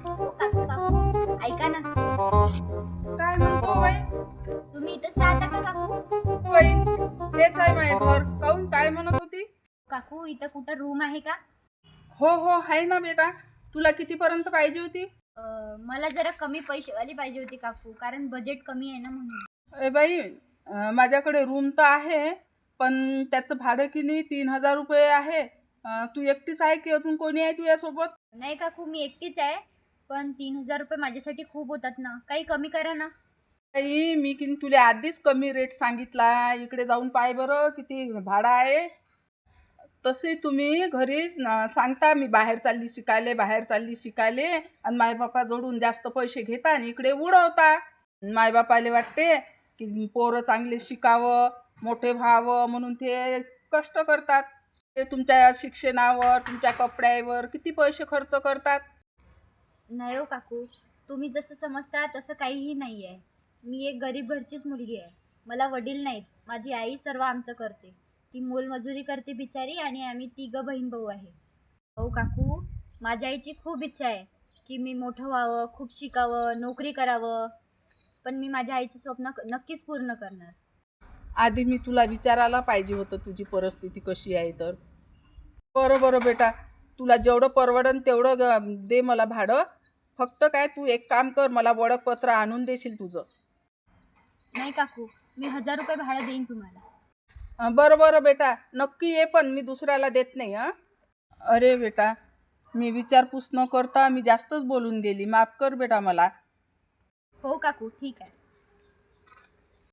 काकू काकू ऐका ना, काय म्हणतो बाई? तुम्ही इथंच राहता का काकू? बाई हेच आहे माझे घर. काहून काय म्हणत होती? काकू इथं कुठं रूम आहे का? हो हो आहे ना बेटा. तुला कितीपर्यंत पाहिजे होती? मला जरा कमी पैसेवाली पाहिजे होती काकू, कारण बजेट कमी आहे ना म्हणून. ए बाई, माझ्याकडे रूम तर आहे, पण त्याचं भाडं की नाही 3,000 रुपये आहे. तू एकटीच आहे की अजून कोणी आहे तुझ्यासोबत? नाही काकू, मी एकटीच आहे, पण 3,000 रुपये माझ्यासाठी खूप होतात ना, काही कमी करा ना. बाई मी की तुला आधीच कमी रेट सांगितला. इकडे जाऊन पाय बरं किती भाडं आहे. तसे तुम्ही घरीच सांगता मी बाहेर चालली शिकायले आणि मायबापा जोडून जास्त पैसे घेता आणि इकडे उडवता. मायबापाले वाटते की पोरं चांगले शिकावं, मोठे व्हावं म्हणून ते कष्ट करतात. ते तुमच्या शिक्षणावर, तुमच्या कपड्यावर किती पैसे खर्च करतात. नाही हो काकू, तुम्ही जसं समजता तसं काहीही नाही आहे. मी एक गरीब घरचीच मुलगी आहे. मला वडील नाहीत, माझी आई सर्व आमचं करते. ती मोलमजुरी करते बिचारी, आणि आम्ही तिघं बहीण भाऊ आहे. हो काकू, माझ्या आईची खूप इच्छा आहे की मी मोठं व्हावं, खूप शिकावं, नोकरी करावं, पण मी माझ्या आईचं स्वप्न नक्कीच पूर्ण करणार. आधी मी तुला विचारायला पाहिजे होतं तुझी परिस्थिती कशी आहे तर. बरं बरं बेटा, तुला जेवढं परवडन तेवढं दे मला भाडं. फक्त काय तू एक काम कर, मला ओळखपत्र आणून देशील तुझं. नाही काकू, मी 1,000 रुपये भाडं देईन तुम्हाला. बरं बरं बेटा, नक्की ये, पण मी दुसऱ्याला देत नाही हां. अरे बेटा, मी विचारपूस न करता मी जास्तच बोलून गेली. माफ कर बेटा मला. हो काकू, ठीक आहे.